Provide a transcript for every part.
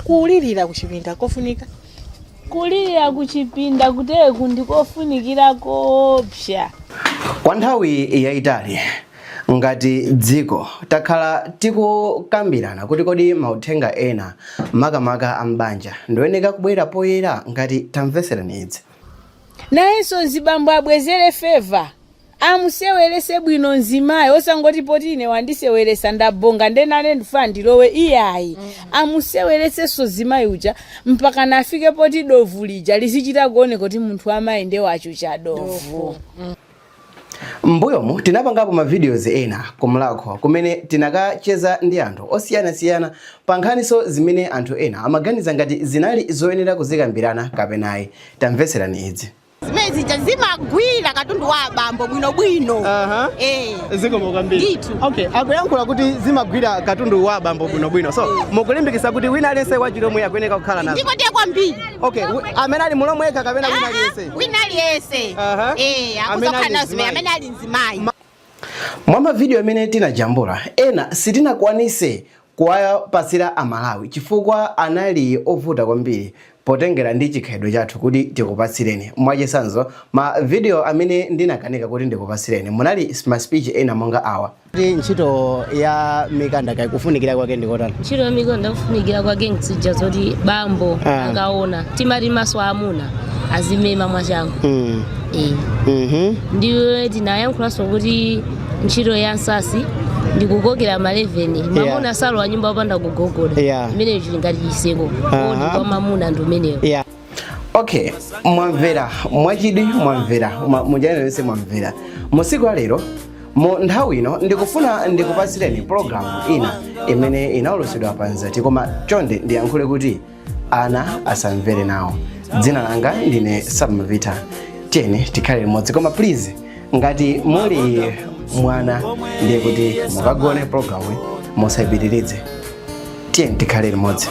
kulirira kuchipinda kofunika kulirira kuchipinda kuteku ndikofunikira kopsa kwa nthawi yayitali ngati dziko takhala tikukambirana kuti kodi mauthenga ena makamaka ambanja ndoyeneka kubwera poyera ngati tamveserani idzi nayenso zibambo abwezere feva amusewerese bwino nzimayi osangoti potine wandiseweresa ndabonga ndenane ndifa ndilowe iyayi amusewereseso zimayi uja mpaka nafike poti dovu lija lizichita kuone kuti munthu amayi wacho cha dovu. Mbuyomu tinapangapo ma videos ena kumulakho kumene tinakacheza ndi anthu osiyanasiyana pa nkhaniso zimene anthu ena amaganiza ngati zinali zoyenera kuzikambirana kapenayi. Tamveserani idzi. Zimezi zimagwira katundu wa bambo bwinobwino. Zikomo kwambiri. Okay, akuyankhula kuti zimagwira katundu wa bambo bwinobwino. So, mukulimbikisa kuti wina aliyense wachilomwe akuyeneka kukhala nazo. Ndiko ndiye kwambiri. Okay, amene ali mulomwe kapena wina aliyense. Wina aliyense. Akuzokhala nazo zimene amene ali nzimayi. Mwa mavideo amene tinajambula, ena sitinakwanise kuwapasira amalawi chifukwa anali ovuta kwambiri potengera ndi chikhalidwe chathu kuti tikupasireni. Mwachisanzo ma video amene ndinakanika kuti ndikupasireni munali ma speech ena monga awa. Ntchito ya mikanda kai kufunikira kwake ndikotani? Ntchito ya mikanda kufunikira kwake ntsija zoti bambo angaona timati maso amuna azimema mwachangu. Ndiyo tinayankhulanso kuti ntchito ya nsasi ndikugogera maleveni mamuna salo wa nyumba opanda kugogola imene chili ngati chiseko kwa mamuna ndi umenewo. Okay, mwamvera mwachidi mwamvera mujanenese mwamvera musiku alero mu nthawi ino ndikufuna ndikupasireni program ina imene inaulusidwa panzati koma chonde ndiyankhule kuti ana asamvere nawo. Dzina langa ndine Samavita. Tiyeni tikhale limodzi koma please ngati muli mwana ndiye kuti mukagone programu musayipitirize. Tiyeni tikhale limodzi.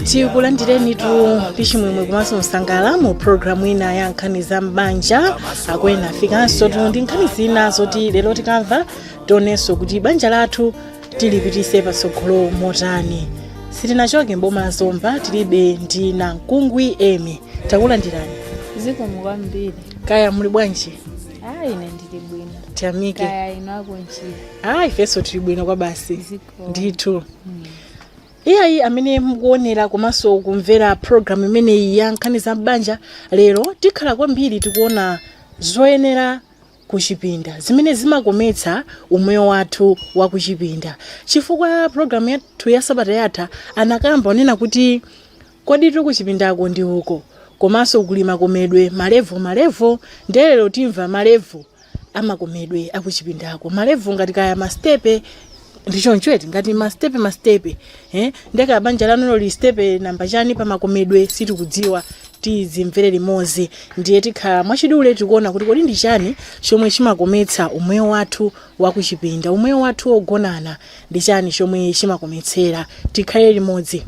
tikulandireni tu pichimwemwe komanso msangala mu programu ina ya nkhani za mbanja akwena afikanso tu ndi nkhani zina zoti lero tikamva tionenso kuti banja lathu tilipitise patsogolo motani. Sitinachoke mboma la Zomba tilibe ndi Nankungwi Emi. Takulandirani. Zikomo kwambiri. Kaya muli bwanji? Ine ndili bwino. Tiamike. Kaya ino akunchira. Ifeso tili bwino kwa basi. Ndithu. Iyayi amene mukuonera komanso kumvera program imene ya nkhani za mbanja lero tikhala kwambiri tikuona zoyenera kuchipinda zimene zimakometsa umoyo wathu wa kuchipinda. Chifukwa program yathu ya sabata yatha anakamba onena kuti kodi kuchipindako ndi uko komanso kulima komedwe malevo ndelero timva malevo amakomedwe akuchipindako malevo ngati kaya mastepe ndichonchweti ngati mastepe ndeka banja lanu li stepe namba chani pa makomedwe sitikudziwa tizimvere limodzi ndiye tikhala mwachidule tikuona kuti kodi ndi chani chomwe chimakometsa umoyo wathu wa kuchipinda umoyo wathu ogonana ndi chani chomwe chimakometsera tikhale limodzi.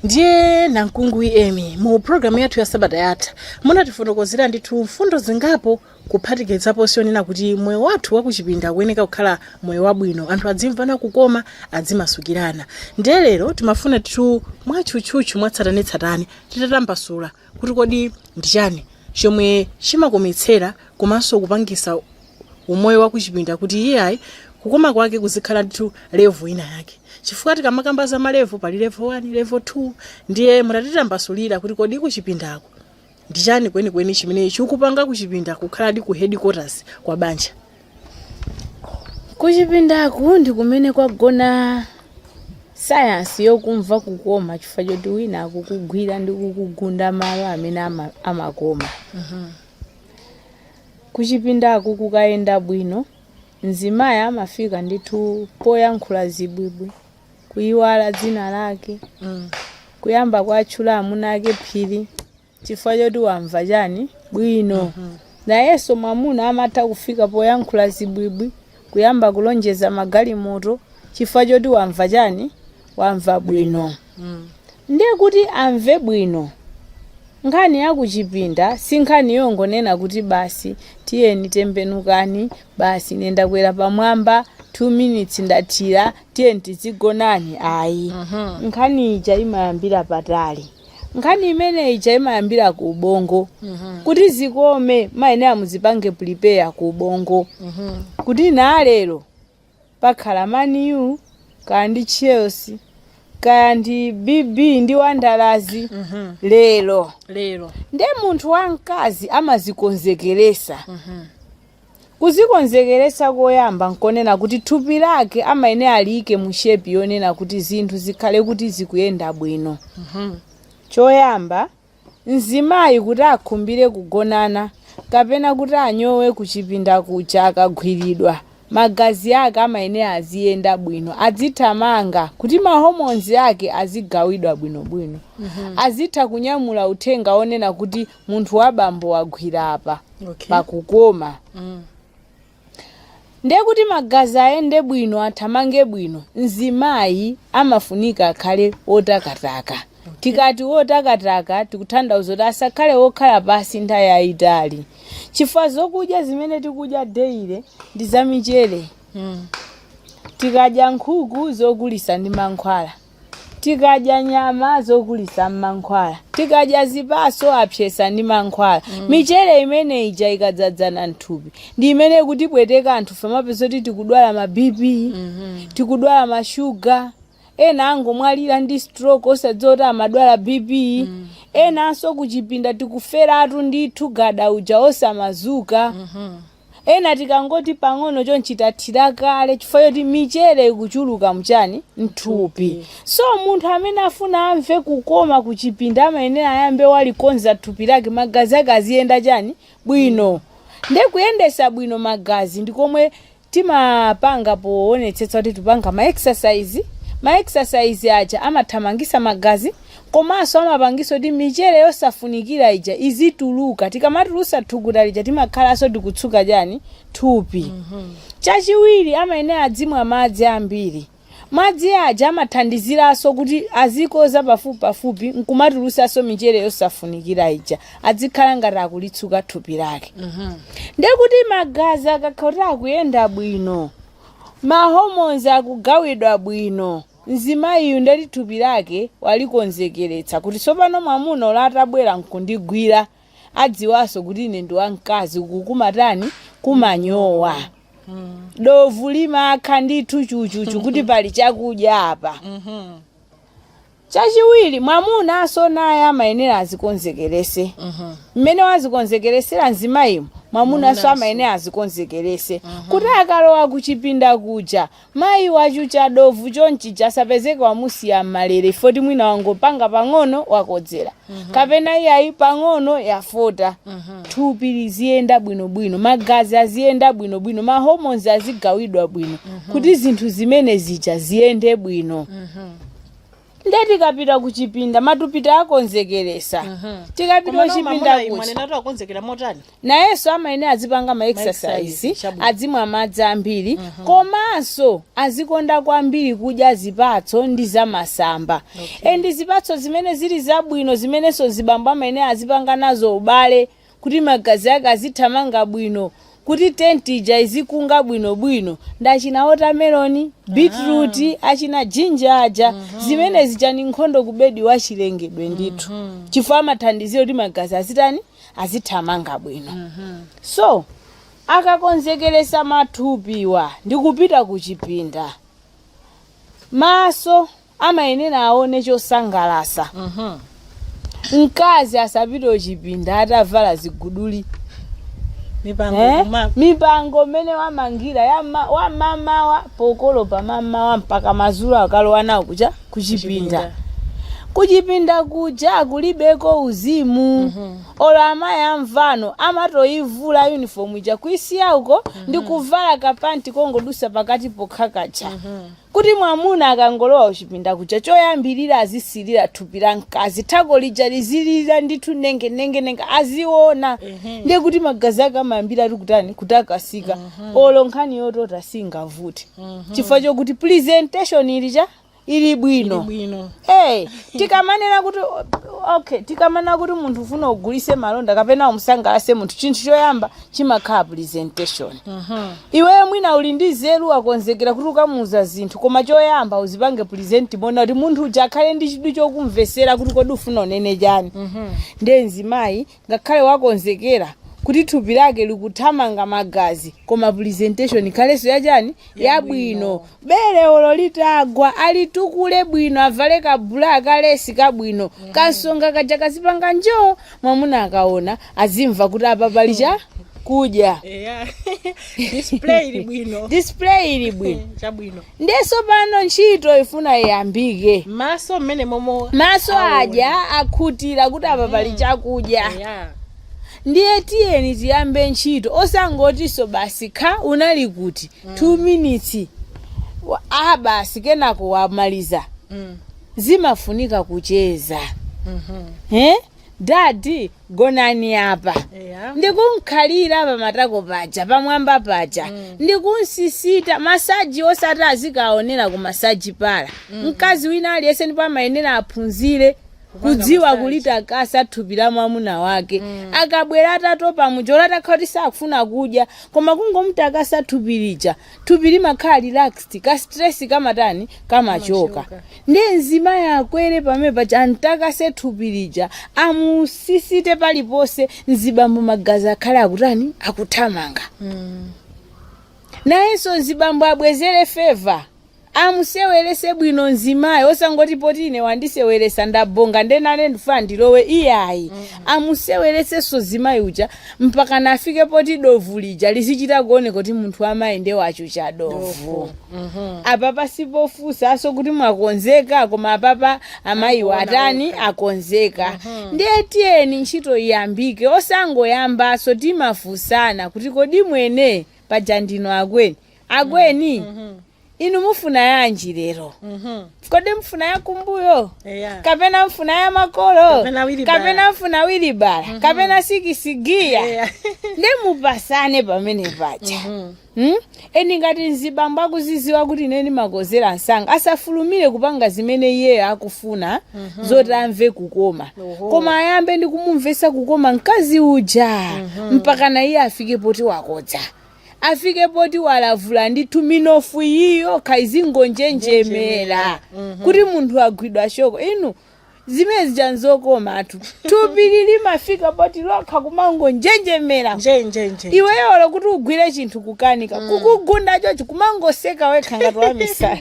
Ndiye Nankungwi Emi mu program yathu ya sabata yatha munatifotokozera ndithu mfundo zingapo kuphatikizapo sionena kuti moyo wathu wa kuchipinda kuyeneka kukhala moyo wabwino anthu adzimvana kukoma adzimasukirana. Ndiye lero timafuna titu mwatchutchutchu mwatsatanetsatane titatambasula kuti kodi ndi chani chomwe chimakometsera komanso kupangisa umoyo wa kuchipinda kuti iyayi kukoma kwake kuzikhala ndithu level ina yake. Chifukwa tikamakamba za malevo pali level 1 level 2 ndiye mutatitambasulira kuti kodi kuchipindako ndi chani kweni chimene chikupanga kuchipinda kukhala ndi ku headquarters kwa banja. Kuchipindako ndi kumene kwagona science yokumva kukoma chifukwa choti wina akukugwira ndi kukugunda malo amene amakoma. Kuchipindako kukayenda bwino nzimayi amafika ndithu poyankhula zibwibwi kuyiwala dzina lake kuyamba kwatchula amuna ake phiri chifukwa choti wamva chani bwino. Nayenso mwamuna amatha kufika poyankhula zibwibwi kuyamba kulonjeza magalimoto chifukwa choti wamva chani wamva bwino. Ndiye kuti amve bwino nkhani yakuchipinda si nkhani yongonena kuti basi tiyeni tembenukani basi nenda kwera pamwamba 2 minutes ndatira tiyeni tizigonani ayi. Nkhani ija imayambira patali. Nkhani imene ija imayambira ku ubongo. Kuti zikome maene amuzipange prepare ku ubongo. Kuti na lero pakhala Man U kandi Chelsea kandi BB ndi Wandalazi lero nde munthu wamkazi amazikonzekeresa. Kuzikonzekeresa koyamba nkonena kuti thupi lake amaene alike mu shape yonena kuti zinthu zikhale kuti zikuyenda bwino. Choyamba mzimayi kuti akhumbire kugonana kapena kuti anyowe kuchipinda kucha akagwiridwa magazi ake amaene aziyenda bwino, azithamanga kuti mahormones ake azigawidwa bwino. Azitha kunyamula uthenga onena kuti munthu wabambo wagwira apa pakukoma. Nde kuti magazi ayende bwino athamange bwino mzimayi amafunika akhale otakataka. Tikati otakataka tikutanthauza kuti asakhale okhala pasi nthawi yayitali. Chifukwa zokudya zimene tikudya daily ndi za michere. Tikadya nkhuku zokulisa ndi mankhwala, tikadya nyama zokulisa mankhwala, tikadya zipaso apyesa ndi mankhwala. Michere imene ija ikadzadzana nthupi ndi imene kuti bweteka anthu famapeza kuti tikudwala ma BP, tikudwala mashuga, ena angomwalira ndi stroke osadzota amadwala BP, ena anso kuchipinda tikuferatu ndithu gada uja osamazuka. Ena tikangoti pang'ono chonchitathira kale chifukwa choti michere ikuchuluka mchani mthupi. So munthu amene afuna amve kukoma kuchipinda amaene ayambe walikonza thupi lake magazi ake aziyenda chani bwino. Nde kuyendesa bwino magazi ndikomwe timapanga poonetsetsa kuti tupanga ma exercise aja amathamangisa magazi komanso amapangisa kuti michere yosafunikira ija izituluka. Tikamatulusa thukuta lija timakhalanso tikutsuka chani thupi. Chachiwiri amaene adzimwa madzi ambiri. Madzi aja amathandiziranso kuti azikoza pafupi nkumatulusanso michere yosafunikira ija adzikhala ngati akulitsuka thupi lake. Nde kuti magazi akakhala akuyenda bwino, mahormones akugawidwa bwino, mzimayi ndeti thupi lake walikonzekeretsa kuti tsopano mwamuna olatabwera nkundigwira adziwaso kuti ine ndi wamkazi kukumatani kumanyowa. Dovu limakha ndithu chuchuchu kuti pali chakudya apa. Chachiwiri mwamuna aso naye amayenera azikonzekerese. Mmene wazikonzekeresera mzimayimu mwamuna aso amayenera azikonzekerese. Kuti akalowa kuchipinda kuja mayi wachucha dovu chonchi chasapezeka wamusiya malere foti mwina wangopanga pang'ono wakodzera. Kapena iyayi pang'ono yafota. Thupi liziyenda bwino, magazi aziyenda bwino, mahormones azigawidwa bwino kuti zinthu zimene zija ziyende bwino. Nde tikapita kuchipinda matupita akonzekeresa. Tikapita kuchipinda kuja nayeso amaene azipanga ma exercise, adzimwa madzi ambiri, komanso azikonda kwambiri kudya zipatso ndi zamasamba. Ndi zipatso zimene zili zabwino zimenenso zibambo amaene azipanga nazo ubale kuti magazi ake azithamanga bwino, kuti tentija izikunga bwino ndachina watermelon, beetroot, achina ginger aja zimene zichani nkhondo kubedi wachilengedwe ndithu. Chifukwa amathandizira kuti magazi azitani azithamanga bwino. So akakonzekeresa mathupiwa ndikupita kuchipinda, maso amayenera aone chosangalasa. Mkazi asapita kuchipinda atavala ziguduli. Mipango mene wamangira wa mama wa pokolo pa mama wa mpaka mazula akalowa nawo kuja kuchipinda. Kuchipinda kuja kulibeko uzimu. Ola amayi amvano amatoyivula uniform ija kuisiya uko ndi kuvala kapanti kongodusa pakati pokhakacha. Kuti mwamuna akangolowa kuchipinda kuja choyambirira azisirira thupi la mkazi, thako lija lizilira ndithu nenge aziona. Ndiye kuti magazi ake amayambira ali kutani kutakasika. Olo nkhani yotota singavuti. Chifukwa chokuti presentation ilija ili bwino. Tikamanena kuti okay, tikamana kuti munthu ufuna ugulise malonda kapena umusangalase munthu, chinthu choyamba chimakhala presentation. Iweyo mwina uli ndi nzeru akonzekera kuti ukamuuza zinthu, koma choyamba uzipange present mona kuti munthu uja akhale ndi chidwi chokumvesera kuti kodi ufuna unene chani. Ndiye mzimayi ngakhale wakonzekera kuti thupi lake likuthamanga magazi, koma presentation ikhaleso yachani yabwino. Bere olo litagwa alitukule bwino, avale kabula akalesi kabwino, kasonga kaja kazipanga njoo, mwamuna akaona azimva kuti apa pali cha kudya. Display ili bwino. Display ili bwino. Chabwino. Ndeso pano ntchito ifuna iyambike. Maso mmene momo. Maso aja akhutira kuti apa pali chakudya. Ndiye tiyeni tiyambe ntchito, osangotiso basi kha unali kuti 2 minutes basi kenako wamaliza. Zimafunika kucheza. Dadi gonani apa. Ndikumkhalira apa matako paja pamwamba paja. Ndikunsisita masaji osati azikaonera ku masaji pala. Mkazi wina aliyese ndipo amayenera aphunzire kudziwa kulitakasa thupi la mwamuna wake. Akabwera atatopa mujola takhati sakufuna kudya, koma kungomutakasa thupi lija, thupi limakhala relaxed, ka stress kamatani kamachoka. Ndiye mzimayi akwere pamene antakase thupi lija, amusisite palipose, mzibambo magazi akhale akutani akuthamanga. Nayenso mzibambo abwezere favor, amusewelese bwino mzimayi, osangoti poti ine wandisewelesa ndabonga ndenane ndifuna ndilowe iyayi. Amusewelese so zimayi uja mpaka nafike poti dovu lija lizichita kuone kuti munthu amayi nde wacho cha dovu. Apapa sipofusa aso kuti mwakonzeka, koma apapa amayi watani akonzeka. Ndiye tiyeni ntchito iyambike, osangoyambaso timafusana kuti kodi mwene pajandino agweni. Inu mufuna yanji lero. Kodi mfuna ya kumbuyo? Kapena mfuna ya makolo? Kapena mfuna wilibara? Kapena sikisigia? Nde mupasane pamene paja. Eni ngati nzibambo akuziziwa kuti neni makozera nsanga, asafulumire kupanga zimene iye akufuna zoti amve kukoma. Koma ayambe ndi kumumvesa kukoma mkazi uja mpaka na iye afike poti wakodza. Afike poti walavula ndi tuminofu iyo kaizingo njenjemera kuti munthu agwidwa shoko. Inu zimezi janzokoma atu thupi limafika poti lokha kumango njenjemera iweyo olo kuti ugwire chinthu kukanika kukugunda chochi kumangoseka wekha ngati wamisala.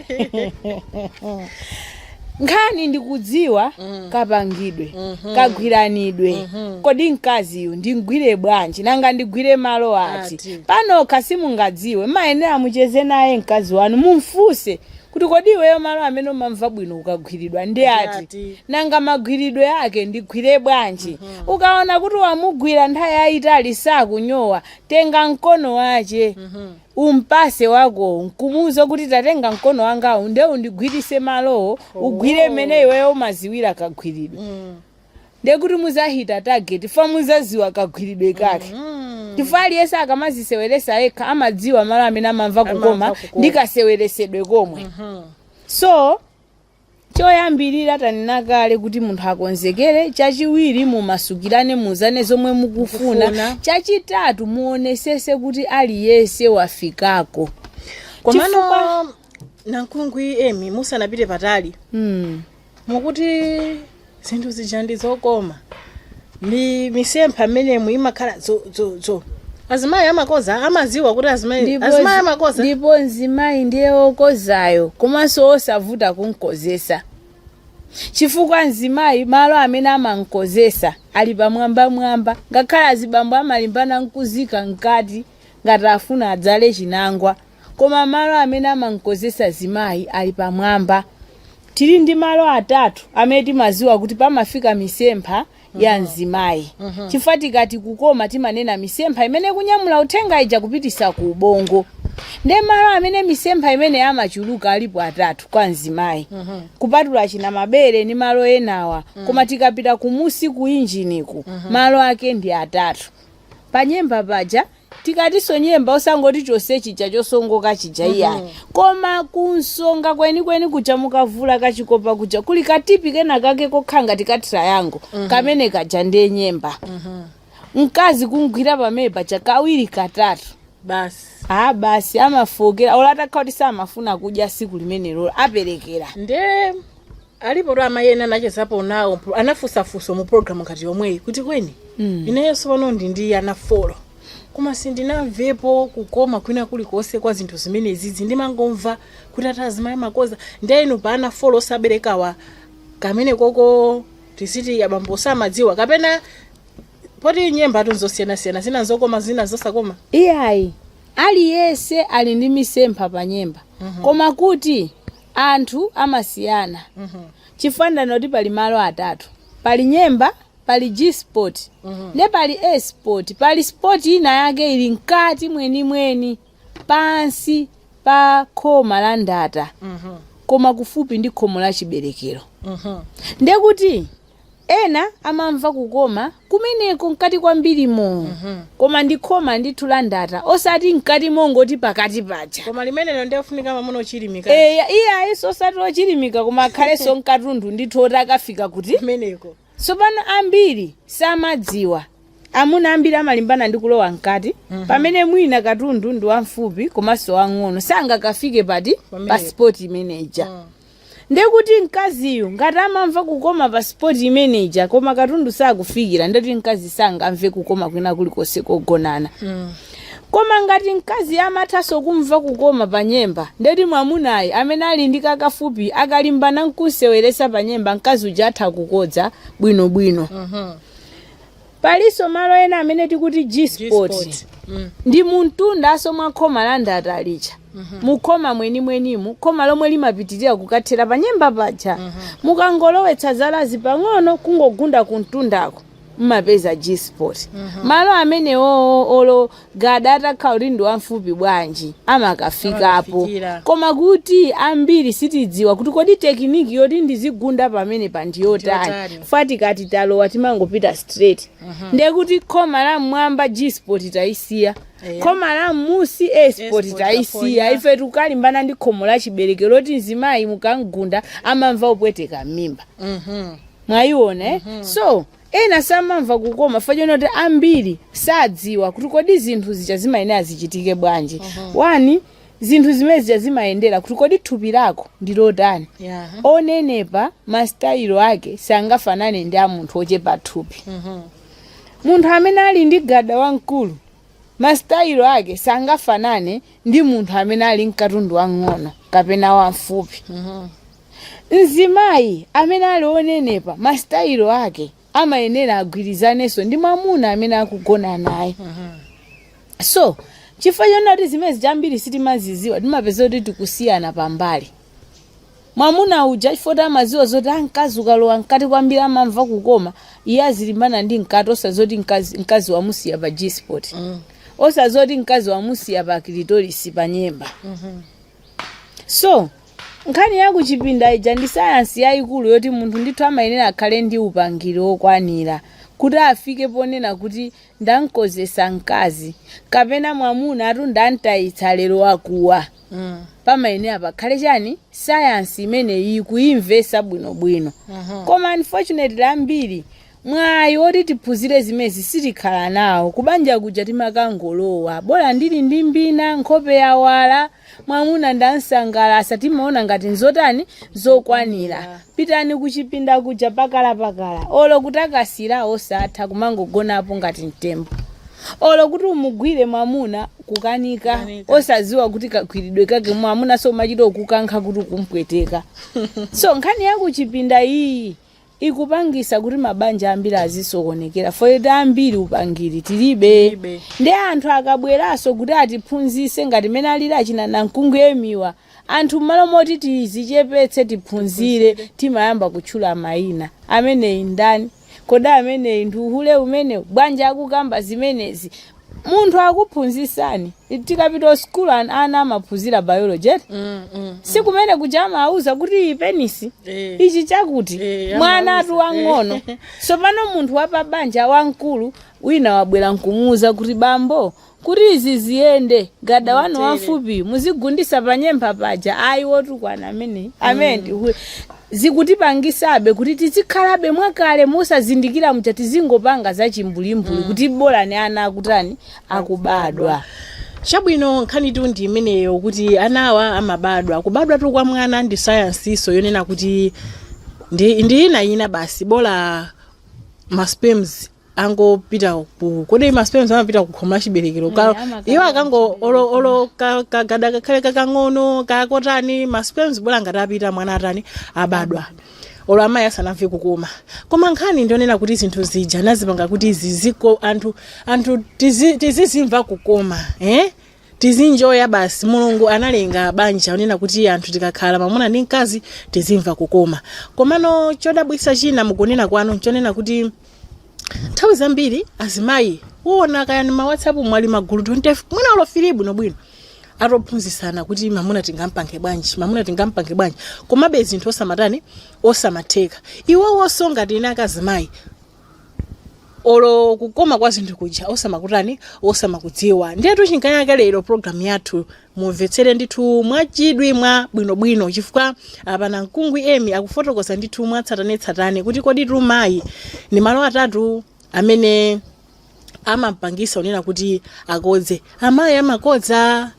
Nkhani ndikudziwa kapangidwe kagwiranidwe. Kodi mkaziyo ndingwire bwanji nanga ndigwire malo ati. Pano kasimungadziwe mayenera mucheze naye mkazi wanu mumfuse kuti kodi iweyo malo amene umamva bwino ukagwiridwa ndi ati. Nanga magwiridwe yake ndigwire bwanji. Ukaona kuti wamugwira nthawi yayitali sakunyowa, tenga mkono wache. Umpase wako nkumuzo kuti tatenga mkono wanga nde undigwirise malo ugwire mene iweyo umaziwira kagwiridwe. Nde kuti muzahita target fa muzaziwa kagwiridwe kake. Tifali yesa akamazisewelesa eka amadziwa malo amene amamva kukoma ndikasewelesedwe komwe. So choyambirira taninakale kuti munthu akonzekere, chachiwiri mumasukirane muzane zomwe mukufuna, chachitatu muonesese kuti aliyese wafikako. Komano nankungwi Emi musanapite patali. Mukuti zinthu zijandi zokoma. Ndi misempha amene muimakhala zo. Azimayi amakoza amaziwa kuti azimayi amakoza. Ndipo nzimayi ndiye okozayo komanso osavuta kunkozesa. Chifukwa nzimayi malo amene amankozesa ali pamwamba ngakhale azibambo amalimbana nkuzika nkati ngati afuna adzale chinangwa, koma malo amene amankozesa zimayi ali pamwamba. Tili ndi malo atatu amene timaziwa kuti pamafika misempha ya nzimayi. Chifukwa tikati kukoma timanena misempha imene kunyamula uthenga ija kupitisa ku ubongo. Nde malo amene misempha imene amachuluka alipo atatu kwa nzimayi. Kupatula china mabere ni malo enawa, koma tikapita kumusi ku injiniku malo ake ndi atatu. Panyemba paja tikatiso nyemba osangoti chose chija chosongoka chija iyayi koma kunsonga kweni kuja mukavula kachikopa kuja kuli katipi kena kake kokhanga tikatira yango kamene kaja ndiye nyemba mkazi kungwira pamene paja kawiri katatu basi amafokera olatakha kuti samafuna kudya siku limenelo aperekera nde alipo amayena nachezapo nawo anafusafuso mu program ngati yomweyi kuti kweni inenso pano ndi ana 4 koma sindinamvepo kukoma kwina kulikonse kwa zinthu zimenezi ndimangomva kuti atazimayi makoza ndenu pa ana 4 osaberekawa kamene koko tisiti abambo samadziwa kapena poti nyemba tunzosiyana-siyana zina zokoma zina zosakoma iyayi aliyese ali ndi misempha pa nyemba koma kuti anthu amasiyana chifanana kuti pali malo atatu pali nyemba pali G-spot ne pali A-spot pali spot ina yake ili mkati mweni pansi pa khoma la ndata koma kufupi ndi khomo la chiberekero ndekuti ena amamva kukoma kumeneko mkati kwambirimo koma ndikhoma ndithu la ndata osati mkati mongoti pakati paja koma limenelo ndiyofunika mamuno ochilimika iya osati ochilimika koma akhalenso mkatundu ndithu oti akafika kuti meneko tsopano ambiri samadziwa amuna ambiri amalimbana ndi kulowa mkati pamene mwina katundu ndi wamfupi komanso wang'ono sangakafike pati pa sport manager ndekuti mkaziyo ngati amamva kukoma pa sport manager koma katundu sakufikira ndeti mkazi sangamve kukoma kwina kulikonse kogonana koma ngati mkazi amathaso kumva kukoma pa nyemba ndeti mwamunayi amene ali ndi kakafupi akalimbana nkuseweresa pa nyemba mkazi uja atha kukodza bwinobwino paliso malo ena amene tikuti G-spot ndi muntunda asomwa khoma la ndata licha mukhoma mwenimwenimu khoma lomwe limapitirira kukathera pa nyemba paja mukangolowetsa zalazi pang'ono kungogunda kuntundako mmapeza G-spot malo amene olo gada atakhala kuti ndi wamfupi bwanji amakafikapo koma kuti ambiri sitidziwa kuti kodi tekiniki yoti ndizigunda pamene pandiyotani fati kati talowa timangopita straight ndekuti khoma la mmwamba G-spot taisiya khoma la musi A-spot taisiya ife tukalimbana ndi khomo la chiberekero loti mzimayi mukangunda amamva upweteka m'mimba mwayiona so ena samamva kukoma fachona kuti ambiri sadziwa kuti kodi zinthu zija zimayenera zichitike bwanji wani zinthu zimene zimayendera kuti kodi thupi lako ndilotani onenepa mastayilo ake sangafanane ndi a munthu ochepa thupi munthu amene ali ndi gada wamkulu mastayilo ake sangafanane ndi munthu amene ali mkatundu wang'ono kapena wamfupi mzimayi amene ali onenepa mastayilo ake amayenera agwirizanenso ndi mwamuna amene akugona naye so chifukwa chona kuti zimezi jambiri sitimaziziwa timapeza kuti tikusiyana pambali mwamuna uja chifukwa amaziwa zoti mkazi ukalowa mkati kwambiri amamva kukoma iye azilimbana ndi mkati osazoti mkazi wamusiya pa G-spot osazoti mkazi wamusiya pa clitoris pa nyemba so nkhani yakuchipinda ija ndi sayansi yayikulu yoti munthu ndithu amayenera akhale ndi upangiri okwanira kuti afike ponena kuti ndankozesa mkazi kapena mwamuna atu ndantayitsa lero akuwa pamayenera pakhale chani sayansi imeneyi kuyimvesa bwinobwino koma unfortunately ambiri mwayi oti tiphunzire zimezi sitikhala nawo kubanja kuja timakangolowa bola ndili ndi mbina nkhope yawala mwamuna ndansangalasa timaona ngati nzotani zokwanira pitani kuchipinda kuja pakala olo kutakasira osatha kumangogonapo ngati mtembo olo kuti umugwire mwamuna kukanika osaziwa kuti kagwiridwe kake mwamuna so machito kukankha kuti kumpweteka so nkhani yakuchipinda iyi ikupangisa kuti mabanja ambiri azisokonekera foyeta ambiri upangiri tilibe ndi anthu akabweraso kuti atiphunzise ngati mene alili achina namkungu yemiwa anthu mmalo moti tizichepetse tiphunzire timayamba kutchula mayina ameneyi ndani koda ameneyi ndi uhule umene bwanja akukamba zimenezi munthu akuphunzisani tikapita school ana amaphunzira biology sikumene kuchama auza kuti penisi ichi chakuti mwana atu wang'ono so pano munthu wapabanja wamkulu wina wabwera nkumuuza kuti bambo kuti izi ziyende gada wanu wafupi muzigundisa panyempha paja ayi wotukwana amene zikutipangisabe kuti tizikhalabe mwakale musazindikira mucha tizingopanga za chimbulimbuli kuti bola ni ana akutani akubadwa. Chabwino nkhani tu ndi imeneyo kuti anawa amabadwa kubadwa tu kwa mwana ndi science iso yonena kuti ndi ina basi bola masperms angopita ku kodi masperms amapita kukhoma chiberekero iwo akango olo kagada kakhale kakang'ono kakotani masperms bola ngatapita mwana atani abadwa olo amayi asanamve kukoma koma nkhani ndionena kuti zinthu zija nazipanga kuti ziziko anthu tizizimva kukoma tizinjoya basi mulungu analenga banja onena kuti anthu tikakhala mamuna ndi mkazi tizimva kukoma komano chodabwisa china mukunena kwanu chonena kuti nthawi zambiri azimayi uona kaya ni ma WhatsApp mwali magulu 20 mwina olo filibu nobwino atophunzisana kuti mamuna tingampange bwanji komabe zinthu osamatani osamatheka iwo wosonga tina akazimayi olo kukoma kwa zinthu kuja osamakutani osamakudziwa ndiye chinkanyaka lero program yathu mumvetsere ndithu mwachidwi mwa bwinobwino chifukwa apana mkungwi emi akufotokoza ndithu mwatsatanetsatane kuti kodi mayi ni malo atatu amene amampangisa onena kuti akodze amayi amakodza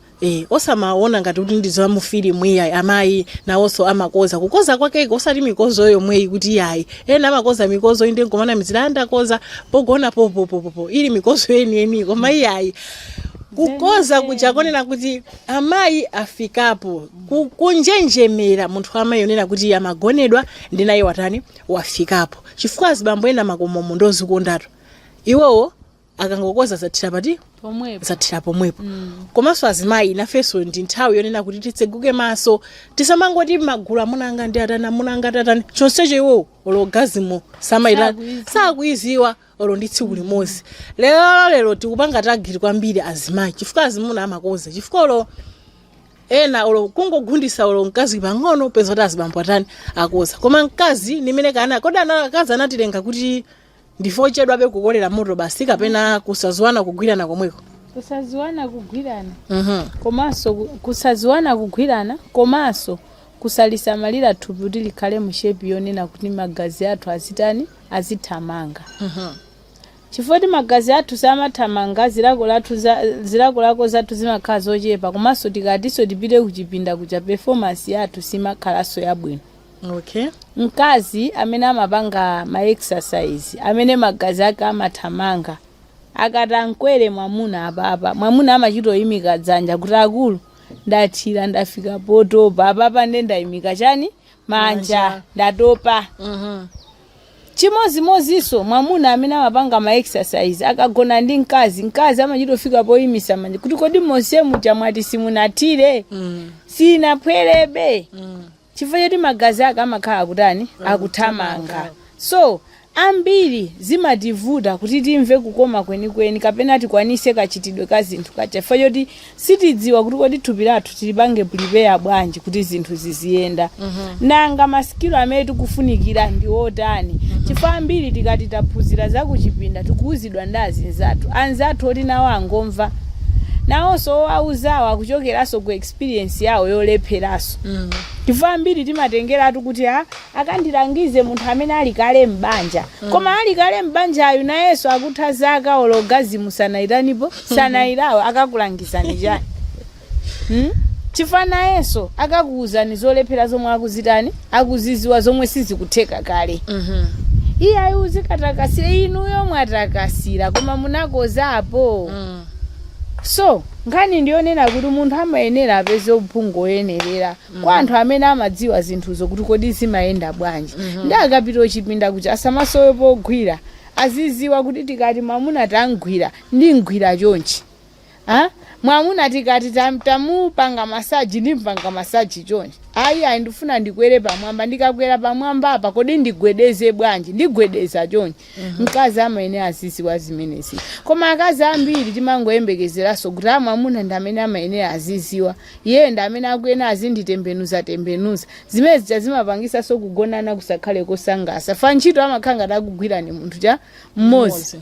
osamaona ngati kuti ndizo mufiri mwiya amayi nawonso amakoza kukoza kwake osati mikozo yomwe kuti yayi ena amakoza mikozo inde ngomana mizilanda koza pogona popo ili mikozo eni koma iyayi kukoza kuchakonena kuti amayi afikapo kunjenjemera munthu amayi onena kuti amagonedwa ndi naye watani wafikapo chifukwa azibambo ena makomo ndozi kondatu iwowo akangokoza zathira pati zathira pomwepo komanso azimayi nafeso ndi nthawi yonena kuti titseguke maso tisamangoti magulu amunanga ndi atani amunanga atani chonsecho iwo ologazimo sakuiziwa olo ndi tsiku limodzi lero tikupanga tagiri kwambiri azimayi chifukwa azimuna amakoza chifukwa olo ena olo kungogundisa olo mkazi pang'ono peza kuti azibambo atani akoza koma mkazi nimene kana kodi akazi anatilenga kuti ndifo chedwa be kukolera moto basi kapena kusaziwana kugwirana komweko kusaziwana kugwirana komanso kusaziwana kugwirana komanso kusalisamalira thupi kuti likhale mu shape yonena kuti magazi athu azithamanga chifukwa kuti magazi athu samathamanga zilakolako zathu zimakhala zochepa komanso tikatinso tipite kuchipinda kucha performance yathu simakhalaso yabwino. Okay. Mkazi amene amapanga ma exercise amene magazi ake amathamanga akatankwere mwamuna apapa mwamuna amachitoyimika dzanja kuti akulu ndathira ndafika potopa apapa ndendayimika chani manja ndatopa chimozimoziso mwamuna amene amapanga ma exercise akagona ndi mkazi amachitofika poyimisa manja kuti kodi mose muchamwati simunathire sinapwerebe chifukwa choti magazi ake amakhala kutani akuthamanga so ambiri zimativuta kuti timve kukoma kwenikweni kapena tikwanise kachitidwe ka zinthu kacha chifukwa choti sitidziwa kuti kodi thupi lathu tilipange prepare bwanji kuti zinthu ziziyenda nanga masikilo amene tikufunikira ndi otani chifukwa ambiri tikati taphunzira zakuchipinda tikuuzidwa ndi anzathu oti nawo angomva nawonso auzawa akuchokeraso ku experience yawo yolepheraso chifukwa ambiri timatengeratu kuti akandilangize munthu amene ali kale m'banja koma ali kale m'banjayo nayenso akutha zaka ologazimu sanayiranipo sanayirawo akakulangizani chani chifukwa nayenso akakuuzani zolephera zomwe akuzitani akuziziwa zomwe sizikutheka kale iye ayuzi katakasira inuyo mwatakasira koma munakozapo so nkhani ndionena kuti munthu amayenera apeze uphungu oyenerera kwa anthu amene amadziwa zinthuzo kuti kodi zimayenda bwanji ndi akapita ochipinda kuti asamasowe pogwira aziziwa kuti tikati mwamuna tangwira ndi ngwira chonchi mwamuna tikati tamupanga masaji ndi mpanga masaji chonchi ayi ndifuna ndikwere pamwamba ndikakwera pamwamba apa kodi ndigwedeze bwanji ndigwedeza chonchi mkazi amene aziziwa zimenezi koma akazi ambiri timangoyembekezeraso kuti amwamuna ndi amene amene aziziwa iye ndi amene akuyena azinditembenuza zimene zimapangisa so kugonana kusakhale kosangasa fa ntchito amakhala ngati akugwirani munthu cha mmodzi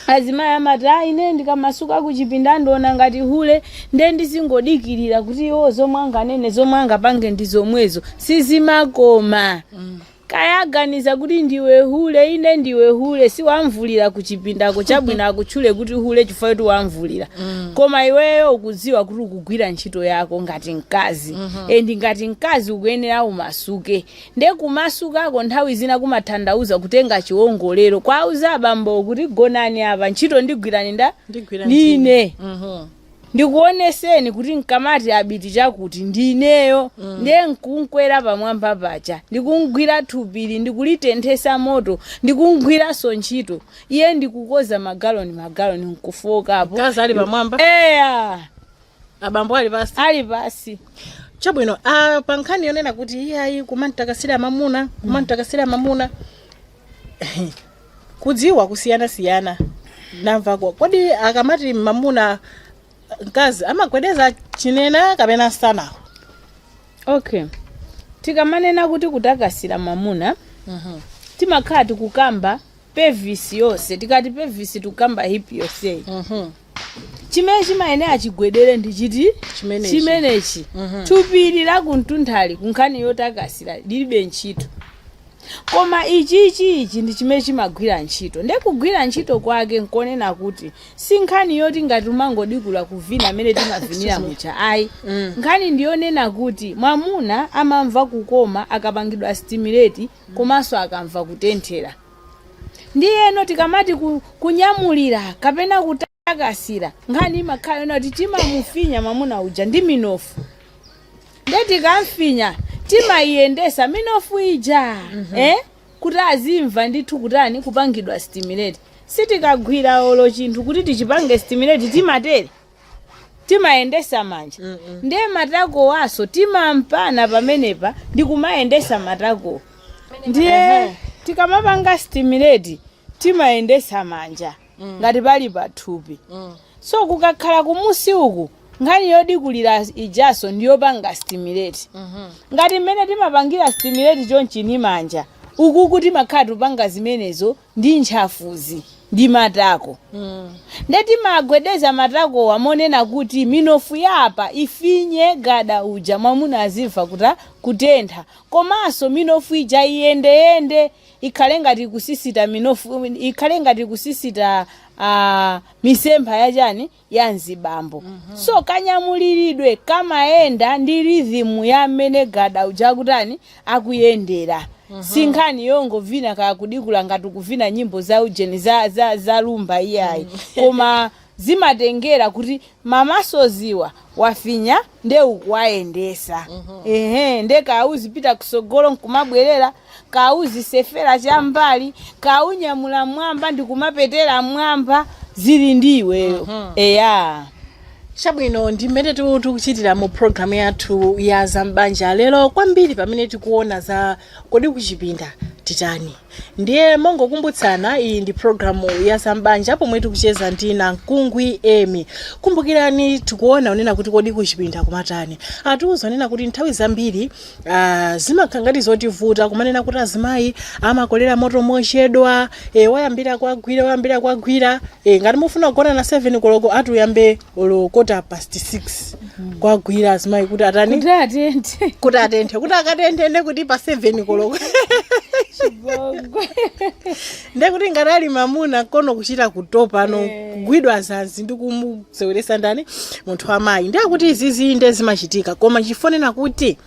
azimayi amati ine ndikamasuka kuchipinda ndiona ngati hule nde ndizingodikirira kuti iwo zomwe anganene zomwe angapange ndi zomwezo sizimakoma kayaganiza kuti ndiwe hule ine ndiwe hule siwamvulira kuchipindako chabwino akutchule kuti hule chifukwa kuti wamvulira koma iweyo ukudziwa kuti ukugwira ntchito yako ngati mkazi endi ngati mkazi ukuyenera umasuke nde kumasukako nthawi zina kumatanthauza kutenga chiwongolero kwauza abambo kuti gonani apa ntchito ndigwirani ndine ndikuoneseni kuti nkamati abiti chakuti ndineyo ndiye nkunkwera pamwamba pacha ndikungwira thupili ndikulitenthesa moto ndikungwiraso ntchito iye ndikukoza magaloni nkufokapo kazi ali pamwamba abambo ali pasi chabwino pa nkhani yonena kuti iyayi kumantakasira mamuna kudziwa kusiyana namvako kodi akamati mamuna mkazi amagwedeza chinena kapena sana okay tikamanena kuti kutakasira mamuna timakhala tikukamba pelvis yonse tikati pelvis tukamba hip yonse chimene chimayenera achigwedere ndichiti chimenechi thupili lakuntunthali kunkhani yotakasira lilibe ntchito koma ichi ndi chimene chimagwira ntchito nde kugwira ntchito kwake nkonena kuti si nkhani yoti ngati umangodikula kuvina amene timavinira mucha ayi nkhani ndiyonena kuti mwamuna amamva kukoma akapangidwa stimulate komanso akamva kutenthera ndiyeno tikamati kunyamulira kapena kutakasira nkhani imakhala yona kuti timamufinya mwamuna uja ndi minofu nde tikamfinya timayiyendesa minofu ija kuti azimva ndithu kutani kupangidwa stimulate sitikagwira olo chinthu kuti tichipange stimulate timatere timayendesa manja nde matako waso timampana pamenepa ndikumayendesa matako ndiye tikamapanga stimulate timayendesa manja ngati pali pathupi so kukakhala kumusi uku nkhani yodikulira ijaso ndiyopanga stimulate ngati mmene timapangira stimulate chonchi ni manja uku kuti makhala tupanga zimenezo ndi ntchafuzi ndi matako nde timagwedeza matako wamonena kuti minofu yapa ifinye gada uja mwamuna azimva kutentha komanso minofu ija iyendeyende ikhale ngati kusisita minofu ikhale ngati kusisita misempha yachani ya mzibambo so kanyamuliridwe kamaenda ndi rhythm ya mmene gada uja kutani akuyendera sinkhani yongovina kakudikula ngati kuvina nyimbo za ujeni za lumba iyayi koma zimatengera kuti mamasoziwa wafinya nde ukuwayendesa nde kauzipita kusogolo nkumabwerera kauzisefera chambali kaunyamula mwamba ndikumapetera mwamba zili ndiweyo chabwino ndi mmene tikuchitira mu programu yathu ya zambanja lero kwambiri pamene tikuona za kodi kuchipinda titani ndiye mongokumbutsana iyi ndi programu ya zambanja pomwe tikucheza ndi Namkungwi Emi. Kumbukirani tikuona unena kuti kodi kuchipinda kumatani atiuza unena kuti nthawi zambiri zimakhala ngati zotivuta kumanena kuti azimayi amakolera moto mochedwa wayambira kwagwira ngati mufuna kugona na 7 koloko atuyambe olo 6:15 kwagwira azimayi kuti atani kuti atenthe kuti akatenthe kuti pa 7 koloko ndekuti ngati mamuna kono kuchita kutopa no kugwidwa zanzi ndi kumuseweresa ndani munthu amayi ndiye kuti izizi nde zimachitika koma chifonena kuti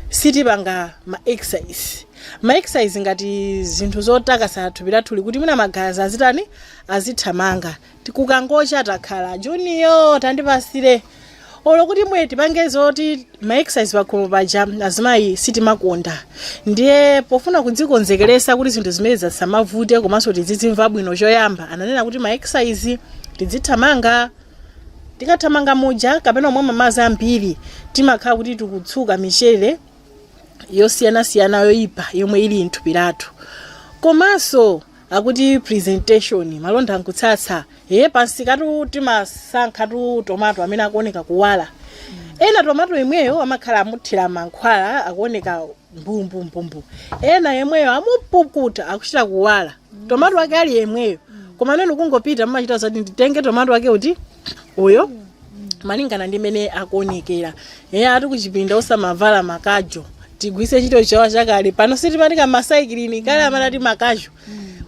sitipanga ma exercise ngati zinthu zotakasa thupi lathu kuti muna magazi azitani azithamanga tikukangocha takhala junior tandipasire olo kuti mwe tipange zoti ma exercise pakhomo paja azimayi sitimakonda ndiye pofuna kudzikonzekeresa kuti zinthu zimene zasamavute komanso tizimva bwino choyamba ananena kuti ma exercise tizithamanga tikathamanga muja kapena omwe mamazi ambiri timakhala kuti tikutsuka michere yosiyana-siyana yoyipa yomwe ili mthupi lathu. Komanso akuti presentation malonda ankutsatsa pansi katu timasankhatu tomato amene akuoneka kuwala. Ena tomato imweyo amakhala amuthira mankhwala akuoneka mbumbu. Ena yemweyo amupukuta akuchita kuwala. Tomato ake ali yemweyo. Koma nenu kungopita mumachita zati nditenge tomato ake uti uyo malingana ndi mene akuonekera. Ati kuchipinda osamavala makajo. Tigwise chito chawa chakale pano sitimatika masaikilini kale amanati makajo.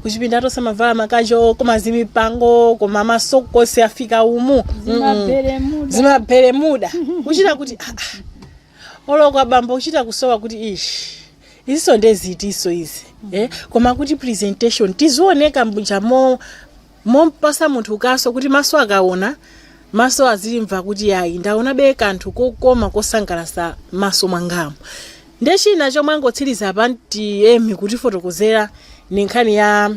Kuchipinda tosamavala makajo koma zimipango koma masokosi afika umu. Zimapere muda. Kuchita kuti oloko abambo kuchita kusowa kuti iziso ndezitiso izi. Koma kuti presentation tizioneka mbuja mompasa munthu kaso kuti maso akaona maso azimva kuti ayi ndaona be kanthu kokoma kosangalasa maso mwangamu. Ndechina chomwe angotsiriza panti emi kuti fotokozera ni nkhani ya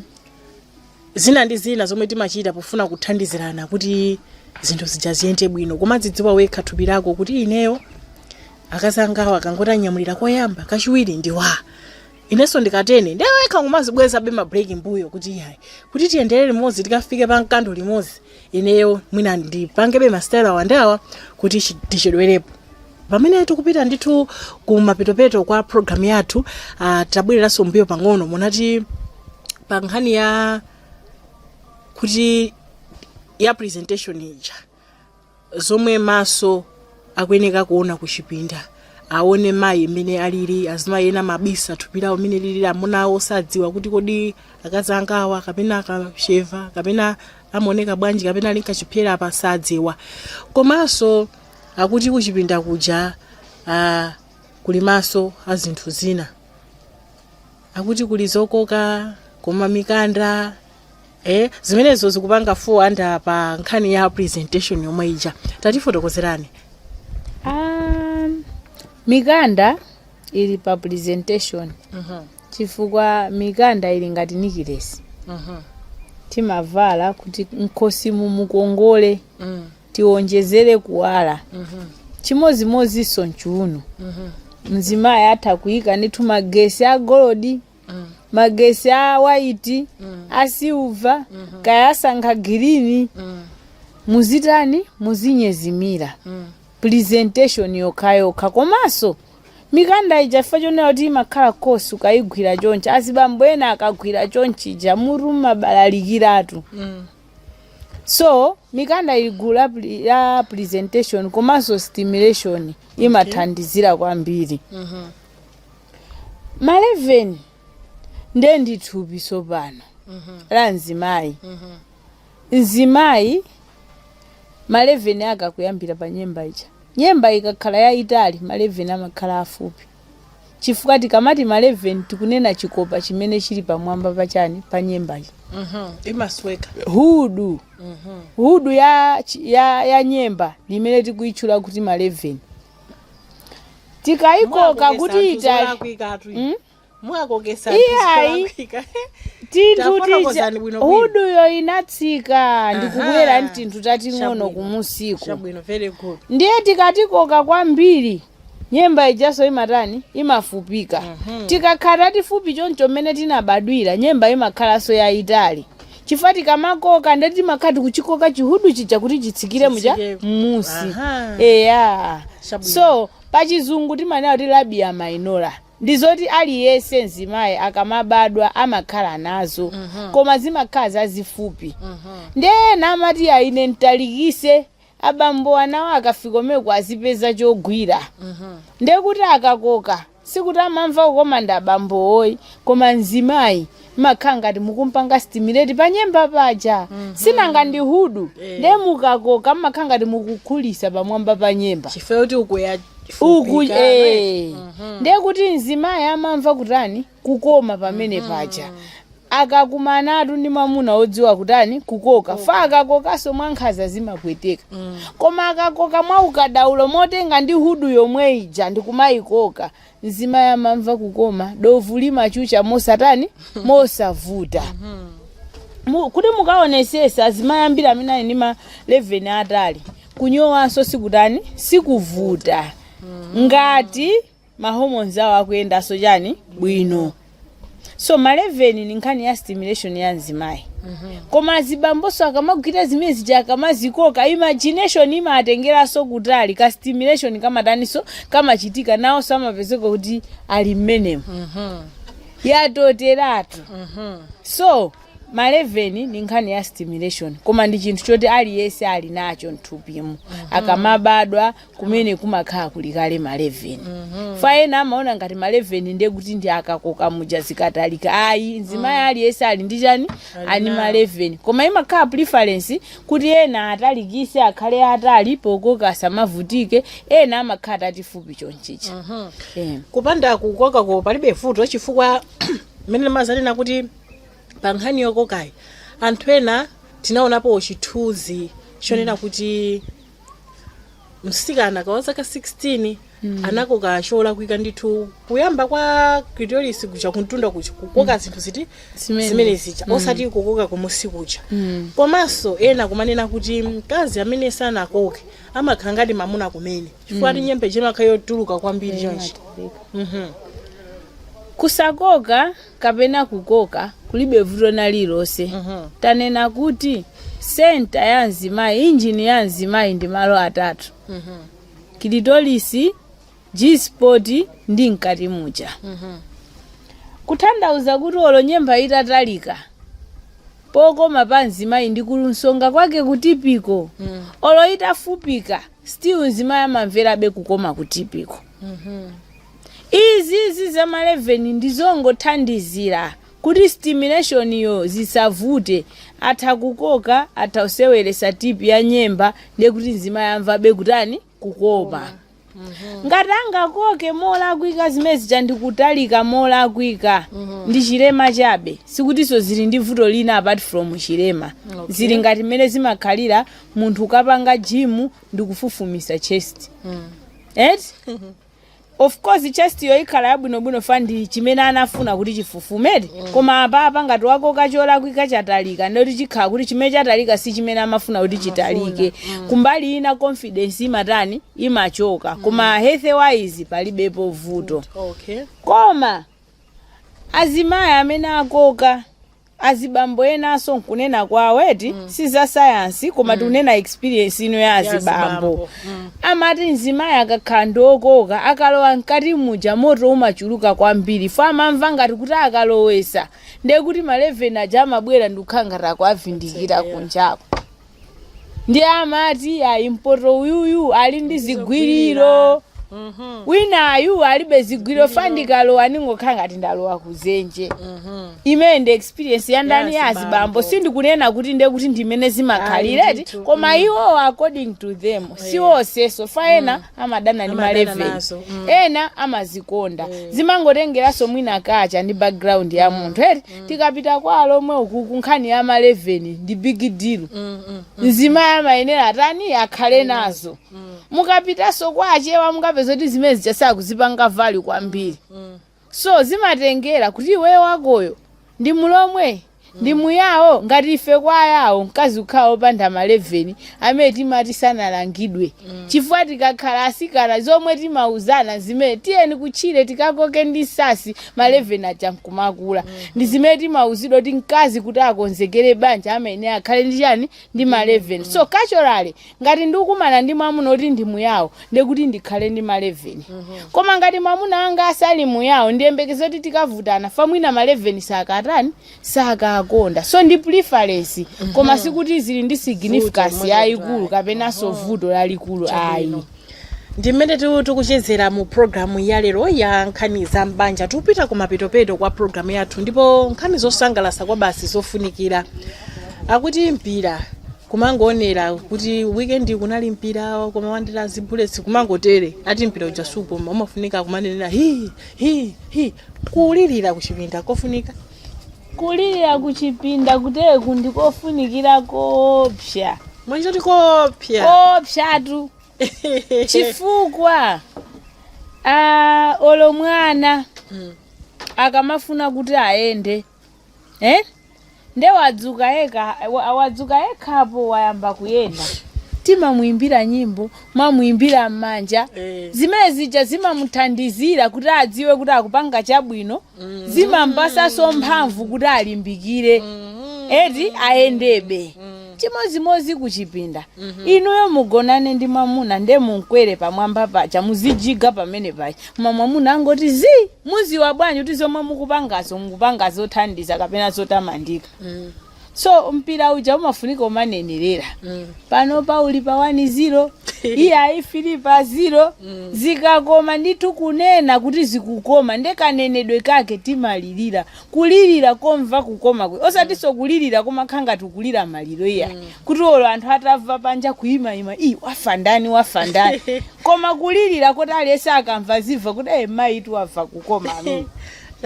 zina ndi zina zomwe timachita pofuna kuthandizirana kuti zinthu zijaziyende bwino. Koma dzidziwa wekha thupi lako kuti ineyo akazangawa akangota nyamulira koyamba kachiwiri ndiwa ineso ndikatene ndeweka kumazibweza be ma break mbuyo kuti yayi kuti tiyenderere limodzi tikafike pa mkando limodzi ineyo mwina ndipange be mastela wandawa kuti tichedwerepo. Pamene tikupita ndithu ku mapetopeto kwa program yathu tabwereranso mbuyo pang'ono monati pa nkhani ya kuti ya presentation ija zomwe maso akuyeneka kuona kuchipinda aone mayi mene alili azimayi ena mabisa thupirawo mene lili amunawo sadziwa kuti kodi akazangawa kapena akasheva kapena amaoneka bwanji kapena ali nkachipyera apa sadziwa. Komanso akuti kuchipinda kuja kuli maso azinthu zina akuti kuli zokoka koma mikanda zimenezo zikupanga 400 pa nkhani ya presentation yomwe ija tatifotokozerani. Mikanda ili pa presentation chifukwa mikanda ili ngati nikilesi timavala kuti mkhosi mukongole tionjezere kuwala chimozimozi sonchuno mzimayi atha kuyika ndithu magesi a golodi magesi a white a silver kaya asankha green muzitani muzinyezimira presentation yokhayoka. Komanso mikanda ija chifukwa chonena kuti imakhala khosi ukayigwira chonchi azibambo ena akagwira chonchi ija muru mabalalikiratu. So mikanda igula ya presentation komanso stimulation imathandizira kwambiri. Ma 11 ndendi thupi sopano la nzimayi. Nzimayi ma 11 akakuyambira pa nyemba ija. Nyemba ikakhala yaitali ma 11 amakhala afupi. Chifukwa tikamati ma 11 tikunena chikopa chimene chili pamwamba pachani pa nyemba ija. Imasweka hudu hudu ya nyemba limene tikuitchula kuti ma 11 tikayikoka kuti itali mwakokesa tinthu tija hudu yo inatsika ndikubwera ntinthu tating'ono kumusiku ndiye tikatikoka kwambiri nyemba ijaso imatani imafupika. Tikakhala tifupi choncho mmene tinabadwira nyemba imakhalaso yaitali chifukwa tikamakoka ndeti timakhati kuchikoka chihudu chija kuti chitsikire muja musi. So pachizungu timanena kuti labia minora ndizoti aliyese nzimayi akamabadwa amakhala nazo koma zimakhala zazifupi. Ndiye namati aine ntalikise abambo anawo akafika omeko azipeza chogwira. Ndekuti akakoka sikuti amamva kukoma ndi abambo oyi koma nzimayi makhala ngati mukumpanga stimulate pa nyemba paja sinanga ndi hudu ndiye mukakoka makhala ngati mukukhulisa pamwamba pa nyemba chifukwa kuti ukuya ndiye kuti nzimayi amamva kutani kukoma pamene paja. Akakumanatu ndi mwamuna odziwa kutani kukoka fa akakokaso mwankhaza zimapweteka. Koma akakoka mwa ukadaulo motenga ndi hudu yomwe ija ndikumayikoka nzimayi amamva kukoma dovu limachucha mosatani mosavuta. Kuti mukaonesesa azimayi ambiri amene ali ndi ma 11 atali kunyowanso sikutani sikuvuta ngati mahormones awo akuyendanso chani bwino. So ma 11 ni nkhani ya stimulation ya mzimayi. Koma azibamboso akamagwira zimene zija akamazikoka imagination imatengeranso kutali ka stimulation kamataniso kamachitika nawo samapezeka kuti ali mmenemo yatoteratu. So ma 11 ni nkhani ya stimulation koma ndi chinthu choti aliyense ali nacho mthupimu akamabadwa kumene kumakhala kulikale ma 11. Faena amaona ngati ma 11 ndiye kuti ndi akakoka muja zikatalika ayi mzimayi aliyense ali ndi chani ani ma 11 koma imakhala preference kuti ena atalikise akhale atali pokoka asamavutike ena amakhala tatifupi chonchicha. Kupanda kukoka ko palibe vuto chifukwa mene mazalina kuti pankhani yokokayi anthu ena tinaonapo chithunzi chonena kuti msikana kawaza ka 16 anakoka chola kuika ndithu kuyamba kwa clitoris kuja kuntunda kukoka zinthu ziti zimene zija osati kukoka kumusi kuja. Komanso ena kumanena kuti mkazi amene sanakoke amakhala ngati mamuna kumene chifukwa nyembe chimakhala yotuluka kwambiri chonchi. Kusakoka kapena kukoka kulibe vuto nalilonse. Tanena kuti senta ya mzimayi injini ya mzimayi ndi malo atatu. Clitoris, G-spot ndi mkati muja. Kutanthauza kuti olo nyemba itatalika pokoma pa mzimayi ndi kulusonga kwake kutipiko. Olo itafupika still mzimayi amamverabe kukoma kutipiko. Izi za ma 11 ndizongothandizira kuti stimulation yo zisavute atha kukoka atha usewelesa tipi ya nyemba ndekuti mzimayi amvabe kutani kukoma. Ngati angakoke molakwika zimezi chandikutalika molakwika ndi chilema chabe sikutiso zili ndi vuto lina apart from chilema. Zili ngati mene zimakhalira munthu ukapanga gym ndi kufufumisa chest. Of course chest yo ikhala yabwinobwino fandi chimene anafuna kuti chifufumedi koma apa ngati wakoka cholakwika chatalika ndoti chikhala kuti chimene chatalika si chimene amafuna kuti chitalike. Kumbali ina confidence imatani imachoka koma health wise palibepo vuto. Koma azimayi amene akoka azibambo enaso nkunena kwawo eti si za science koma tunena experience ino ya azibambo. Amati mzimayi akakhala ndokoka akalowa mkati muja moto umachuluka kwambiri fama mva ngati kuti akalowesa ndiye kuti ma 11 aja amabwera ndikukhangata kwavindikira kunjako. Ndiye amati ya impoto uyuyu ali ndi zigwiriro. Winayu alibe zigwiriro fandikalowa ningokhala ngati ndalowa kuzenje. Imene experience yandani ya azibambo sindikunena kuti ndiye kuti ndimene zimakhalireti koma iwo according to them siwo seso faena amadana ni ma 11 ena amazikonda zimangotengeraso mwina kacha ndi background ya munthu eti tikapita kwa lomwe ukuku nkhani ya ma 11 ndi big deal. Mzimayi amayenera atani akhale nazo. Mukapitaso kwa achewa mukapeza kuti zimene zichasakuzipanga value kwambiri. So zimatengera kuti iwe wakoyo ndi mulomwe ndi muyawo ngati ife kwa yawo mkazi ukhawo panda ma 11 amene timati sanalangidwe. Chifukwa tikakhala asikana zomwe timauzana zimene tiyeni kuchire tikakoke ndi sasi ma 11 aja mkumakula. Ndi zimene timauzidwa kuti mkazi kuti akonzekere banja amene akhale ndi chani ndi ma 11. So culturally ngati ndikumana ndi mwamuna kuti ndi muyawo ndekuti ndikhale ndi ma 11. Koma ngati mwamuna anga asali muyawo ndiyembekeza kuti tikavutana famwina ma 11 sakatani saka akonda. So ndi preference koma sikuti zili ndi significance yayikulu kapena so vuto lalikulu ayi. Ndimene tikuchezera mu programu ya lero ya nkhani za mbanja tupita kumapetopeto kwa programu yathu ndipo nkhani zosangalasa kwa basi zofunikira akuti mpira kumangoonera kuti weekend kunali mpira koma wandira zibullets kumangotere ati mpira uja supo umafunika kumanenera hi kulirira kuchipinda kofunika kulirira kuchipinda kuteku ndikofunikira kopsha. Mwanjoti kopsha. Kopshatu. Chifukwa olo mwana akamafuna kuti aende nde wadzuka yekhapo wayamba kuyenda timamuimbira nyimbo mamuimbira m'manja zimene zija zimamuthandizira kuti adziwe kuti akupanga chabwino zimampasanso mphamvu kuti alimbikire eti ayendebe chimozimozi kuchipinda inuyo mugonane ndi mwamuna nde munkwere pamwamba pacha muzijiga pamene pacha mwamuna angoti muziwa bwanji kuti zomwe mukupanga zothandiza kapena zotamandika so mpira uja umafunika umanenerera pano pauli pa 1-0 iya Filipa 0 zikakoma ndithu kunena kuti zikukoma ndekanenedwe kake timalirira kulirira komva kukoma kwe osatiso kulirira koma khanga tukulira maliro iya kuti olo anthu atava panja kuima wafandani koma kulirira kuti alesa akamva ziva kuti mayitu wafa kukoma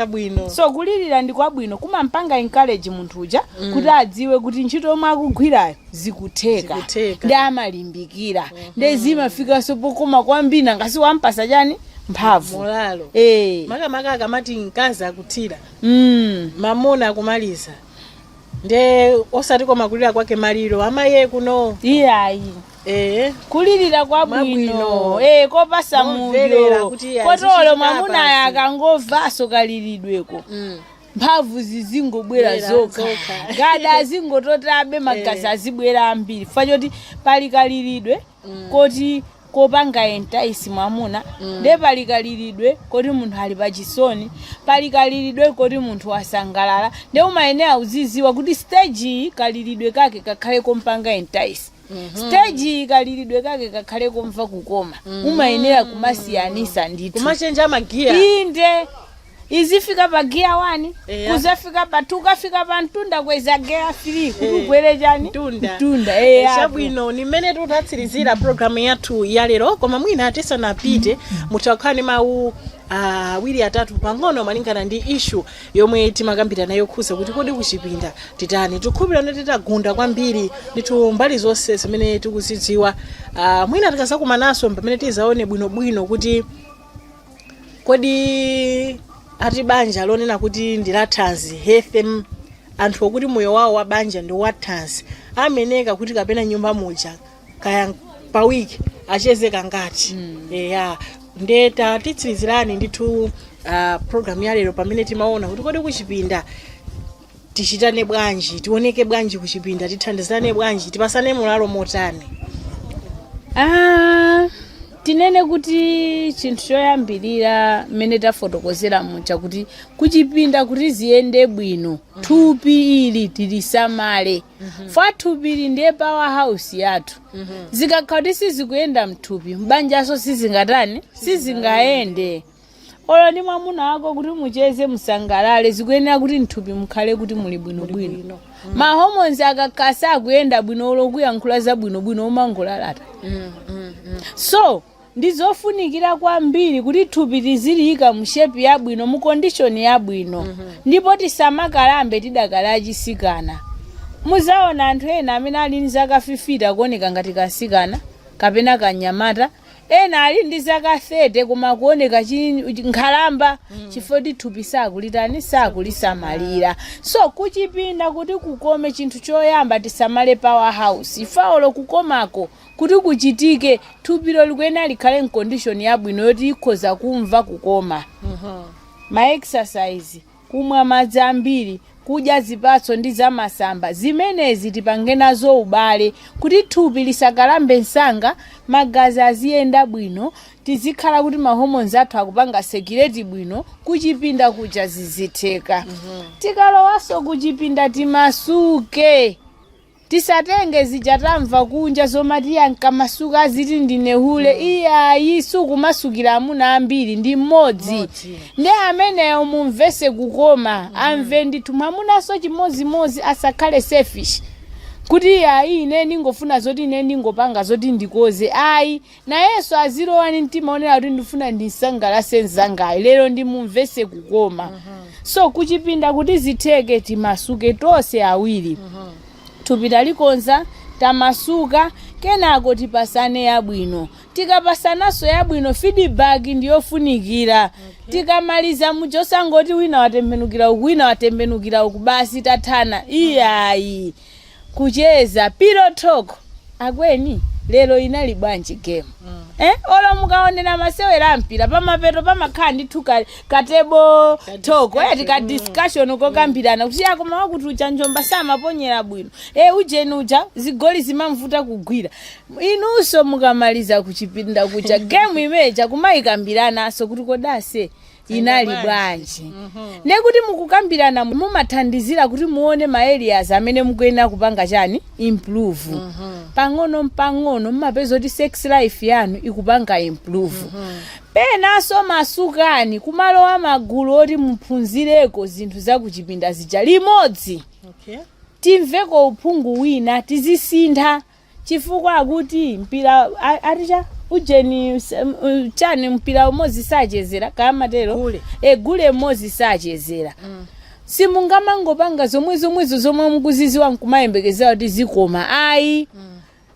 Bwino. So kulirira ndi kwabwino kumampanga encourage munthu uja kuti adziwe kuti ntchito yomwe akugwirayo zikutheka ndi amalimbikira ndi zimafika sopokoma kwambiri ngasi wampasa chani mphamvu molalo maka akamati mkazi akuthira mamuna akumaliza nde osati koma kulira kwake maliro amaye kuno iyayi kulirira kwabwino kopasa muyo kotolo mwamuna akangova kaliridweko mphamvu zizingobwera zokha gada zingototabe magazi azibwera ambiri fachoti pali kaliridwe koti kopanga entaisi mwamuna nde pali kaliridwe koti munthu ali pachisoni pali kaliridwe koti munthu wasangalala nde umayenera uziziwa kuti stage kaliridwe kake kakhale kompanga entaisi stage kaliridwe kake kakhale komva kukoma umayenera kumasiyanisa ndithu kumachenja magiya inde izifika pa gear 1 kuzafika pa 2 kafika pa mtunda kweza gear 3 kugwere chani mtunda chabwino ni mmene tutatsirizira programu yathu ya lero koma mwina tisanapite mutakhani mawu awiri atatu pang'ono malingana ndi issue yomwe timakambira nayo khuza kuti kodi kuchipinda titani tikhupirana titagunda kwambiri ndithu mbali zonse zimene tikuzidziwa mwina tikazakumanaso pamene tizaone bwinobwino kuti kodi ati banja lonena kuti ndilathanzi health anthu okuti moyo wawo wa banja ndi wathanzi ameneka kuti kapena nyumba moja kaya pa wiki achezeka ngati ndeta titsirizirani ndithu program ya lero pamene timaona kuti kodi kuchipinda tichitane bwanji tioneke bwanji kuchipinda tithandizane bwanji tipasane mulalo motani tinene kuti chinthu choyambirira mmene tafotokozera mucha kuti kuchipinda kuti ziyende bwino thupi ili tilisamale fa thupi ili ndiye powerhouse yathu zikakhala kuti sizikuyenda mthupi mbanjaso sizingatani sizingayende olo ndi mwamuna wako kuti mucheze musangalale zikuyenera kuti mthupi mukhale kuti muli bwinobwino mahormones akakhala akuyenda bwino olo kuyankhula za bwinobwino umangolalata so ndizofunikira kwambiri kuti thupi tiziliyika mushepi yabwino mu condition yabwino ndipo tisamakalambe tidakala achisikana muzaona anthu ena amene ali ndi zaka 50 akuoneka ngati kasikana kapena kanyamata ena ali ndi zaka 30 koma kuoneka nkhalamba chifukwa kuti thupi sakulisamalira so kuchipinda kuti kukome chinthu choyamba tisamale powerhouse ifaolo kukomako kuti kuchitike thupilo likuyenera likhale mcondition yabwino yoti ikhoza kumva kukoma ma exercise kumwa madzi ambiri kudya zipatso ndi zamasamba zimenezi tipange nazo ubale kuti thupi lisakalambe nsanga magazi aziyenda bwino tizikhala kuti mahormones athu akupanga circulate bwino kuchipinda kuja zizitheka tikalowaso kuchipinda timasuke tisatenge zijatamva kunja zomati yankamasuka aziti ndinehule iyayi sukumasukira amuna ambiri ndi mmodzi ndi ameneyo mumvese kukoma amve ndithu mwamunaso chimozimozi asakhale selfish kuti iyayi ine ndingofuna zoti ine ndingopanga zoti ndikoze ayi nayenso azilowani mtima onera kuti ndifuna ndisangalase mzangayi lero ndimumvese kukoma so kuchipinda kuti zitheke timasuke tonse awiri thupi talikonza tamasuka kenako tipasane yabwino tikapasanaso yabwino feedback ndiyofunikira tikamaliza muchosangoti wina watembenukira uku wina watembenukira uku basi tathana iyayi kucheza pillow talk akweni lero inali bwanji game olo mukaonera masewera mpira pamapeto pamakhala ndithu katebo toko ati ka discussion kokambirana kuti akoma wakuti uja njomba samaponyera bwino ujeni uja zigoli zimamvuta kugwira inunso mukamaliza kuchipinda kucha game imeja kumayikambiranaso kuti kodase inali bwanji nekuti mukukambirana mumathandizira kuti muone ma areas amene mukuyenda kupanga chani improve pang'ono mmapeza kuti sex life yanu ikupanga improve penaso masukani kumalo amagulu oti muphunzireko zinthu zakuchipinda zija limodzi timveko uphungu wina tizisintha chifukwa akuti mpira aticha ujeni chani mpira umozi sachezera kamatero gule mozi sachezera simungamangopanga zomwe mukuziziwa nkumayembekezera kuti zikoma ayi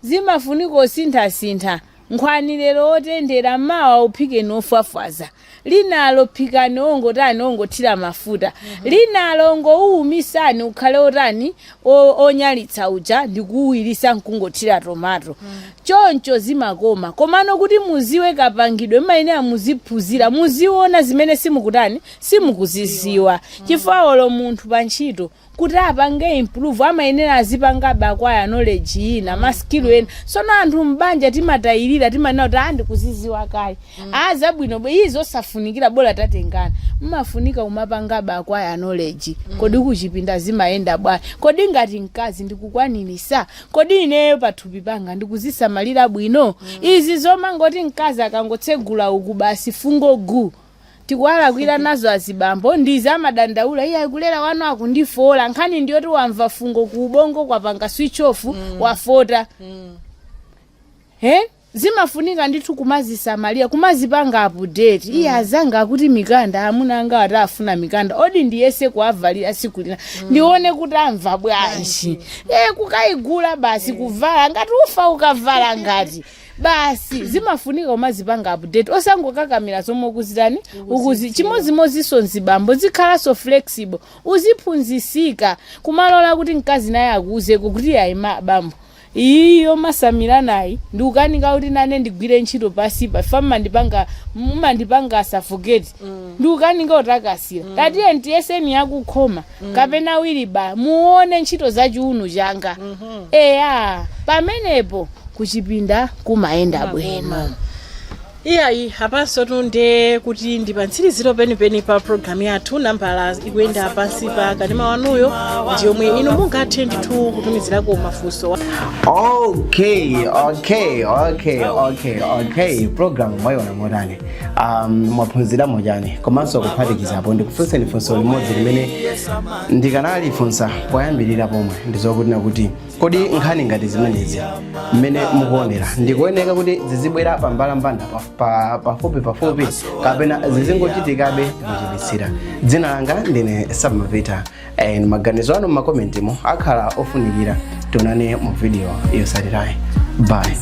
zimafuniko sintha nkhwani lero otendera mawa uphike nofafwaza linalo phikani ongotani ongothira mafuta linalo ngoumisani ukhale otani onyalitsa uja ndikuwirisa nkungothira tomato choncho zimakoma komano kuti muziwe kapangidwe mayenera muziphunzira muziona zimene simukutani simukuziziwa chifukwa olo munthu pa ntchito kuti apange improve amayenera azipangabe akwaya knowledge ina maskill ena sono anthu mbanja timatayirira timanena kuti andikuziziwa kale zabwino izo safunikira bora tatengana mmafunika umapangabe akwaya knowledge kodi kuchipinda zimayenda bwanji kodi ngati mkazi ndikukwanirisa kodi ineyo pathupi panga ndikuzisamalira bwino izi zomangoti mkazi akangotsegula uku basi fungo gu tikuwalakwira nazo azibambo ndizi amadandaula iye akulera wanu akundifola nkhani ndiyoti wamva fungo ku ubongo kwapanga switch off wafota zimafunika ndithu kumazisamalira kumazipanga update iye azanga kuti mikanda amuna anga atafuna mikanda odi ndiyese kuavalira siku lina ndione kuti amva bwanji kukaigula basi kuvala ngati ufa ukavala ngati basi zimafunika umazipanga update osangokakamira zomwe kuzitani ukuzi chimozimoziso nzibambo zikhala so flexible uziphunzisika kumalola kuti mkazi naye akuze kuti ayima bambo iyo masamira nayi ndikukanika kuti nane ndigwire ntchito pasi pa fama ndipanga suffocate ndikukanika utakasira tatiye ntiyeseni yakukhoma kapena wiliba muone ntchito za chiuno changa pamenepo kuchipinda kumaenda bwino iyayi apanso tunde kuti ndipantsiriziro penipeni pa programu yathu nambala ikuyenda pansi pa kanema wanuyo ndi yomwe inu mungathe ndithu kutumizirako mafunso okay programu mwayiona motani mwaphunzira mojani komanso kuphatikizapo ndikufunseni funso limodzi limene ndikanalifunsa poyambirira pomwe ndizokuti nakuti kodi nkhani ngati zimenezi mmene mukuonera ndikuoneka kuti zizibwera pambalambanda pafupi kapena zizingochitikabe kuchipitsira dzina langa ndine Samavita maganizo anu m'makomentimo akhala ofunikira tionane mu video yosalirayi bye